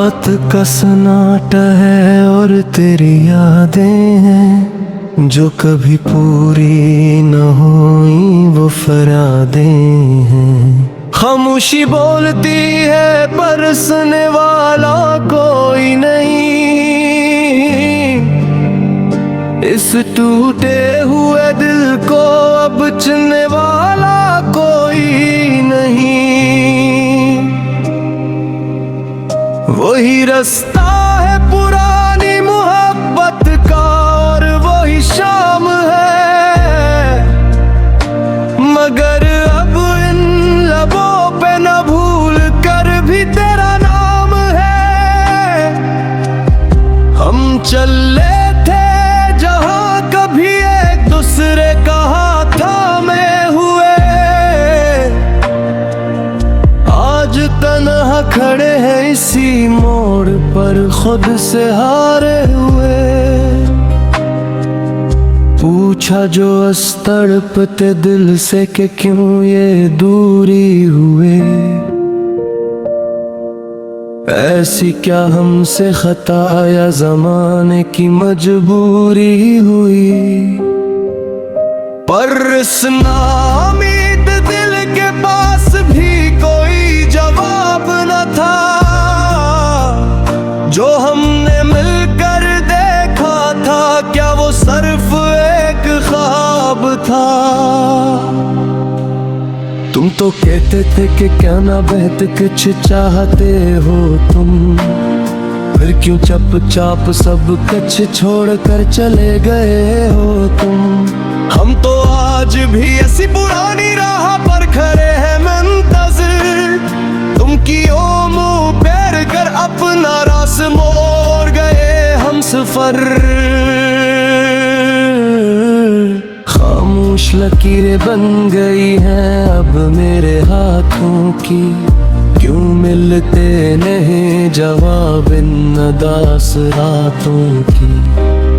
रात का सन्नाटा है और तेरी यादें हैं जो कभी पूरी न हुई वो फरादें हैं। खामोशी बोलती है पर सुनने वाला कोई नहीं, इस टूटे हुए दिल को अब चुनने वाला कोई नहीं। वही रास्ता है पुरानी मोहब्बत का और वही शाम है, मगर अब इन लबों पे न भूल कर भी तेरा नाम है। हम चले थे जहां कभी एक दूसरे का हाथ थामे हुए, आज तन्हा खड़े हैं इसी मोड़ पर खुद से हारे हुए। पूछा जो तड़पते दिल से कि क्यों ये दूरी हुए, ऐसी क्या हमसे खता या ज़माने की मजबूरी हुई। पर इस नाउम्मीद दिल के पास भी कोई जवाब न था, जो हमने मिलकर देखा था क्या वो सिर्फ एक ख्वाब था। तुम तो कहते थे कि क्या ना बेहद कुछ चाहते हो तुम, फिर क्यों चुपचाप सब कुछ छोड़ कर चले गए हो तुम। हम तो आज भी ऐसी पुरानी राह पर खड़े हैं मुंतज़िर, तुम क्यों मुंह फेर कर अपना रास मोड़ गए हम सफर। खामोश लकीरें बन गई हैं अब मेरे हाथों की, क्यों मिलते नहीं जवाब इन उदास रातों की।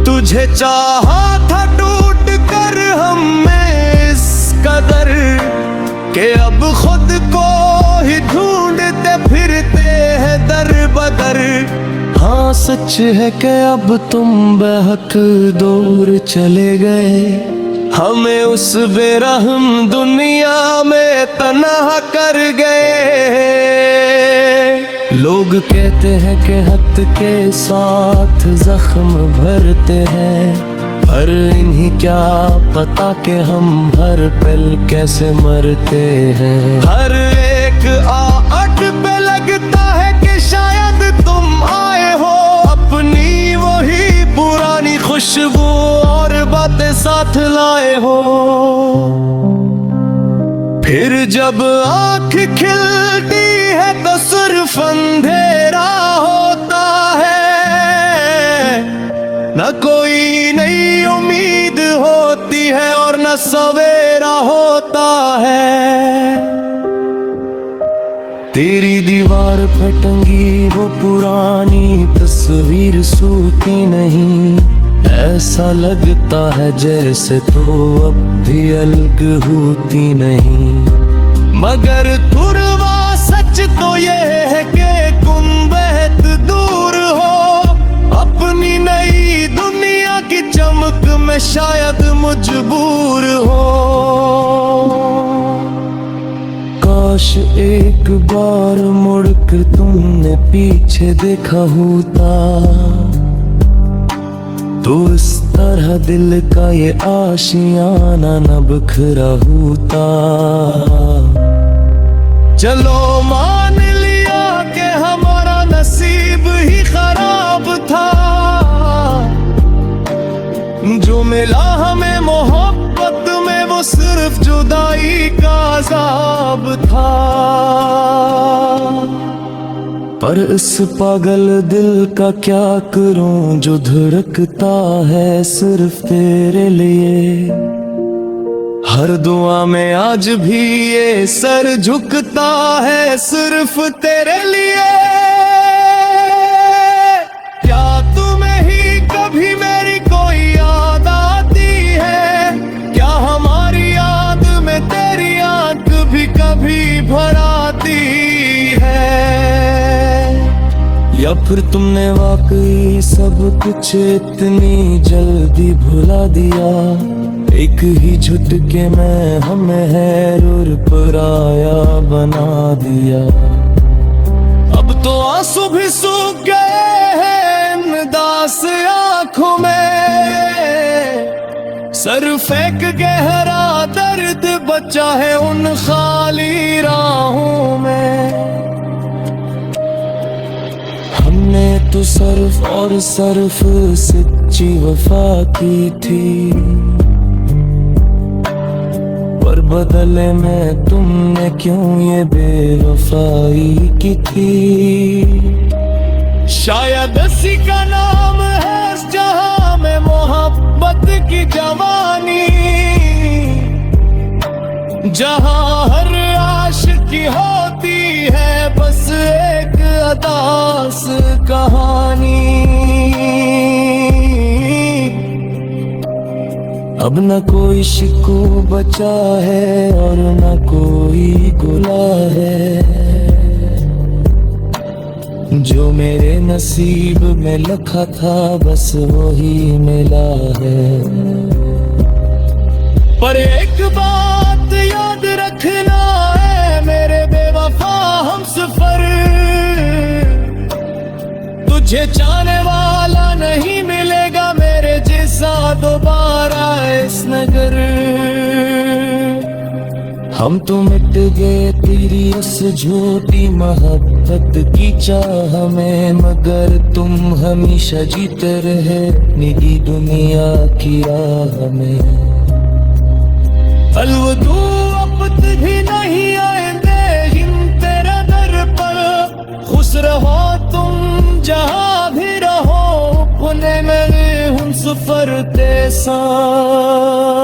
तुझे चाहा था टूट कर हमें इस कदर कि अब खुद को ही ढूंढते फिरते हैं दर बदर। हाँ सच है कि अब तुम बेहक दूर चले गए, हमें उस बेरहम दुनिया में तन्हा कर गए। लोग कहते हैं कि हद के साथ जख्म भरते हैं, पर इन्हीं क्या पता कि हम हर पल कैसे मरते हैं। हर एक आहट पे लगता है कि शायद तुम आए हो, अपनी वही पुरानी खुशबू और बातें साथ लाए हो। फिर जब आँख खिलती है तो सिर्फ अंधेरा होता है, न कोई नई उम्मीद होती है और न सवेरा होता है। तेरी दीवार पे टंगी वो पुरानी तस्वीर सूती नहीं, ऐसा लगता है जैसे तो अब भी अलग होती नहीं। मगर तुरवा सच तो ये है कि तुम बेहद दूर हो, अपनी नई दुनिया की चमक में शायद मजबूर हो। काश एक बार मुड़कर तुमने पीछे देखा होता, तो इस तरह दिल का ये आशियाना न बिखरा होता। चलो मान लिया कि हमारा नसीब ही खराब था, जो मिला हमें मोहब्बत में वो सिर्फ जुदाई का अज़ाब था। पर इस पागल दिल का क्या करूं जो धड़कता है सिर्फ तेरे लिए। हर दुआ में आज भी ये सर झुकता है सिर्फ तेरे लिए। क्या तुम्हें ही कभी मेरी कोई याद आती है, क्या हमारी याद में तेरी आंख भी कभी भर आती है। या फिर तुमने वाकई सब कुछ इतनी जल्दी भुला दिया। एक ही झुटके में हमें हैर और पराया बना दिया। अब तो आंसू भी सूख गए हैं इन दास आंखों में, सर फेंक गहरा दर्द बचा है उन खाली राहों में। हमने तो सर्फ और सर्फ सच्ची वफा की थी, पर बदले में तुमने क्यों ये बेवफाई की थी। शायद इसी का नाम है इस जहां में मोहब्बत की जवानी, जहां हर आशिकी होती है बस एक अदास कहानी। अब न कोई शिकू बचा है और न कोई गुला है, जो मेरे नसीब में लिखा था बस वही मिला है। पर एक बात याद रखना है मेरे बेवफा हमसफर, तुझे चाहने वाला नहीं मिलेगा मेरे जैसा दोबारा इस नगर। हम तो मिट गए तेरी उस झूठी मोहब्बत की चाह में, मगर तुम हमेशा जीते रहे निजी दुनिया की राह में। अलविदा अब भी नहीं आएंगे हम तेरे दर पर, खुश रहो तुम जहाँ भी रहो, पुणे में हम सफर ते साथ।